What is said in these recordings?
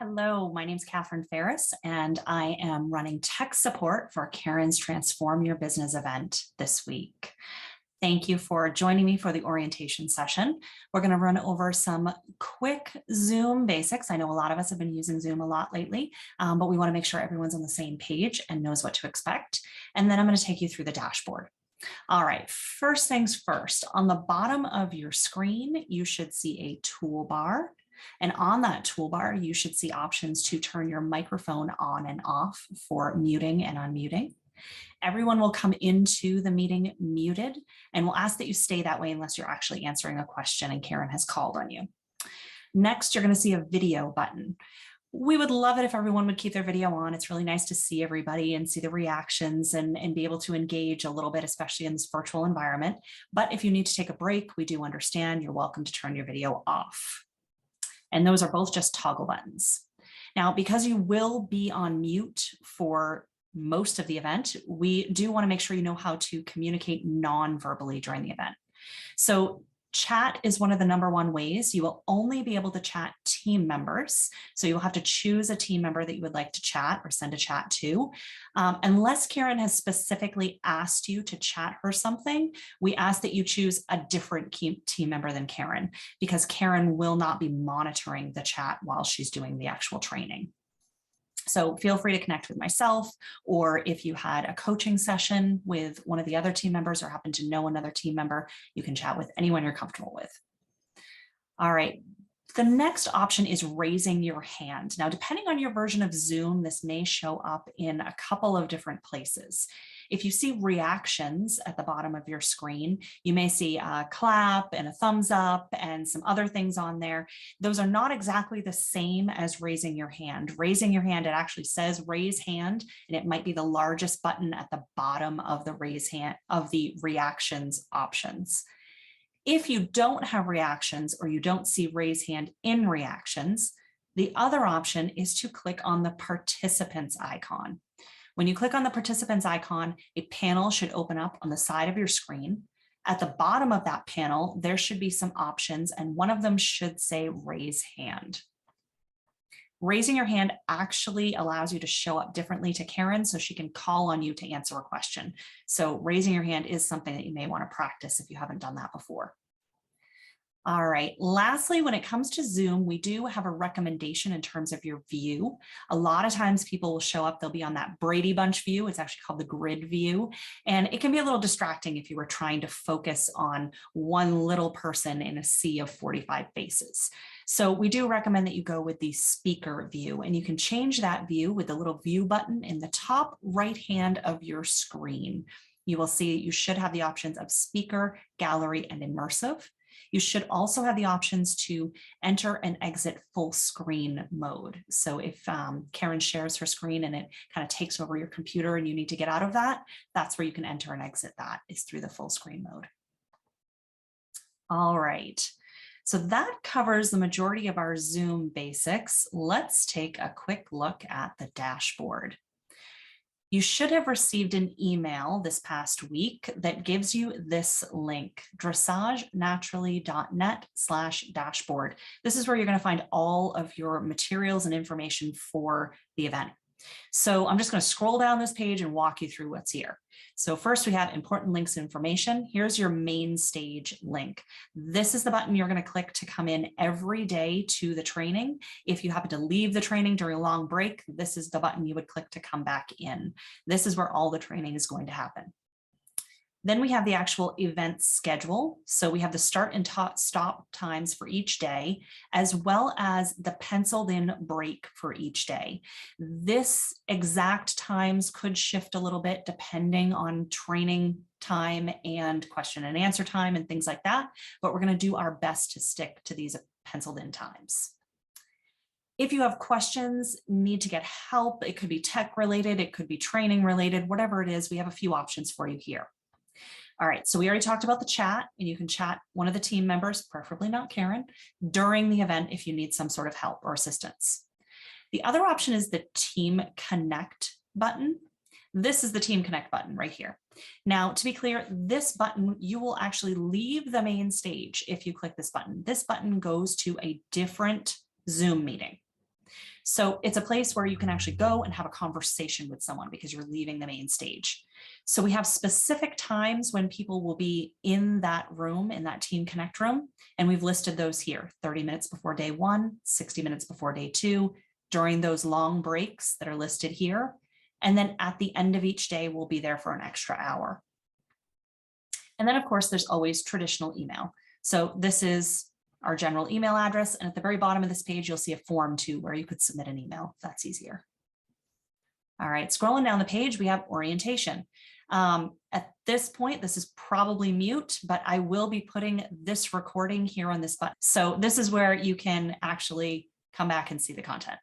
Hello, my name is Catherine Ferris, and I am running tech support for Karen's Transform Your Business event this week. Thank you for joining me for the orientation session. We're going to run over some quick Zoom basics. I know a lot of us have been using Zoom a lot lately, but we want to make sure everyone's on the same page and knows what to expect. And then I'm going to take you through the dashboard. All right, first things first, on the bottom of your screen, you should see a toolbar. And on that toolbar, you should see options to turn your microphone on and off for muting and unmuting. Everyone will come into the meeting muted, and we'll ask that you stay that way unless you're actually answering a question and Karen has called on you. Next, you're going to see a video button. We would love it if everyone would keep their video on. It's really nice to see everybody and see the reactions and be able to engage a little bit, especially in this virtual environment. But if you need to take a break, we do understand. You're welcome to turn your video off. And those are both just toggle buttons. Now, because you will be on mute for most of the event, we do want to make sure you know how to communicate non-verbally during the event. So chat is one of the #1 ways. You will only be able to chat team members. So you'll have to choose a team member that you would like to chat or send a chat to. Unless Karen has specifically asked you to chat her something, we ask that you choose a different team member than Karen, because Karen will not be monitoring the chat while she's doing the actual training. So feel free to connect with myself, or if you had a coaching session with one of the other team members or happen to know another team member, you can chat with anyone you're comfortable with. All right. The next option is raising your hand. Now, depending on your version of Zoom, this may show up in a couple of different places. If you see reactions at the bottom of your screen, you may see a clap and a thumbs up and some other things on there. Those are not exactly the same as raising your hand. Raising your hand, it actually says raise hand, and it might be the largest button at the bottom of the raise hand of the reactions options. If you don't have reactions or you don't see raise hand in reactions, the other option is to click on the participants icon. When you click on the participants icon, a panel should open up on the side of your screen. At the bottom of that panel, there should be some options, and one of them should say raise hand. Raising your hand actually allows you to show up differently to Karen so she can call on you to answer a question. So raising your hand is something that you may want to practice if you haven't done that before. All right. Lastly, when it comes to Zoom, we do have a recommendation in terms of your view. A lot of times people will show up, they'll be on that Brady Bunch view. It's actually called the grid view. And it can be a little distracting if you were trying to focus on one little person in a sea of 45 faces. So we do recommend that you go with the speaker view, and you can change that view with the little view button in the top right hand of your screen. You will see you should have the options of speaker, gallery, and immersive. You should also have the options to enter and exit full screen mode. So if Karen shares her screen and it kind of takes over your computer and you need to get out of that, that's where you can enter and exit that, is through the full screen mode. All right. So that covers the majority of our Zoom basics. Let's take a quick look at the dashboard. You should have received an email this past week that gives you this link, dressagenaturally.net/dashboard. This is where you're going to find all of your materials and information for the event. So I'm just going to scroll down this page and walk you through what's here. So first we have important links and information. Here's your main stage link. This is the button you're going to click to come in every day to the training. If you happen to leave the training during a long break, this is the button you would click to come back in. This is where all the training is going to happen. Then we have the actual event schedule. So we have the start and stop times for each day, as well as the penciled in break for each day. This exact times could shift a little bit depending on training time and question and answer time and things like that, but we're going to do our best to stick to these penciled in times. If you have questions, need to get help, it could be tech related, it could be training related, whatever it is, we have a few options for you here. All right, so we already talked about the chat, and you can chat one of the team members, preferably not Karen, during the event if you need some sort of help or assistance. The other option is the Team Connect button. This is the Team Connect button right here. Now, to be clear, this button, you will actually leave the main stage if you click this button. This button goes to a different Zoom meeting. So it's a place where you can actually go and have a conversation with someone because you're leaving the main stage. So we have specific times when people will be in that room, in that Team Connect room, and we've listed those here: 30 minutes before day 1, 60 minutes before day 2, during those long breaks that are listed here. And then at the end of each day, we'll be there for an extra hour. And then, of course, there's always traditional email. So this is our general email address. And at the very bottom of this page, you'll see a form too, where you could submit an email if that's easier. All right, scrolling down the page, we have orientation. At this point, this is probably mute, but I will be putting this recording here on this button. So this is where you can actually come back and see the content.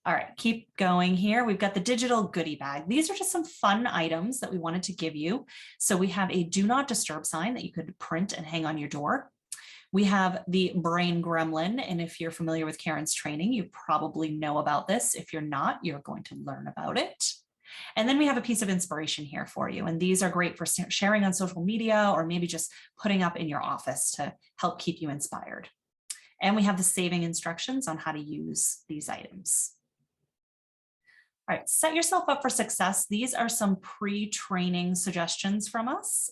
All right, keep going here. We've got the digital goodie bag. These are just some fun items that we wanted to give you. So we have a do not disturb sign that you could print and hang on your door. We have the brain gremlin. And if you're familiar with Karen's training, you probably know about this. If you're not, you're going to learn about it. And then we have a piece of inspiration here for you. And these are great for sharing on social media or maybe just putting up in your office to help keep you inspired. And we have the saving instructions on how to use these items. All right, set yourself up for success. These are some pre-training suggestions from us.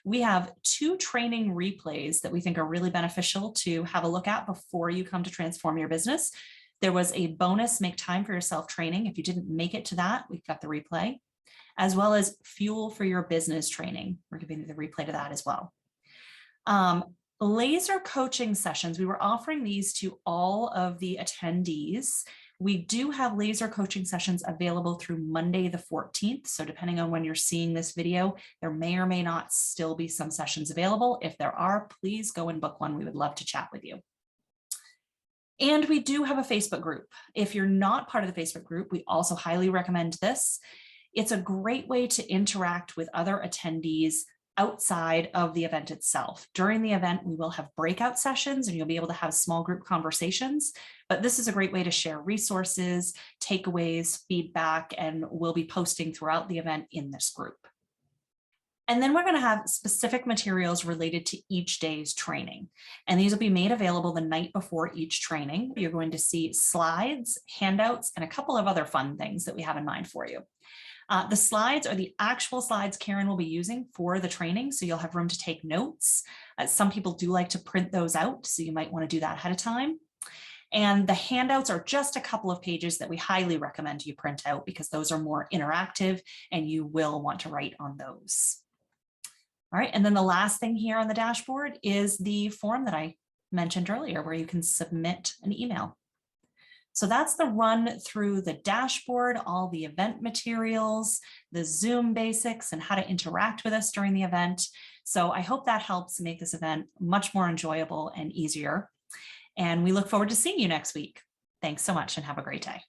We have 2 training replays that we think are really beneficial to have a look at before you come to transform your business. There was a bonus make time for yourself training. If you didn't make it to that, we've got the replay, as well as fuel for your business training. We're giving you the replay to that as well. Laser coaching sessions. We were offering these to all of the attendees. We do have laser coaching sessions available through Monday the 14th. So depending on when you're seeing this video, there may or may not still be some sessions available. If there are, please go and book one. We would love to chat with you. And we do have a Facebook group. If you're not part of the Facebook group, we also highly recommend this. It's a great way to interact with other attendees outside of the event itself. During the event, we will have breakout sessions and you'll be able to have small group conversations, but this is a great way to share resources, takeaways, feedback, and we'll be posting throughout the event in this group. And then we're going to have specific materials related to each day's training. And these will be made available the night before each training. You're going to see slides, handouts, and a couple of other fun things that we have in mind for you. The slides are the actual slides Karen will be using for the training, so you'll have room to take notes. Some people do like to print those out, so you might want to do that ahead of time. And the handouts are just a couple of pages that we highly recommend you print out because those are more interactive and you will want to write on those. All right, and then the last thing here on the dashboard is the form that I mentioned earlier where you can submit an email. So that's the run through the dashboard, all the event materials, the Zoom basics, and how to interact with us during the event. So I hope that helps make this event much more enjoyable and easier. And we look forward to seeing you next week. Thanks so much and have a great day.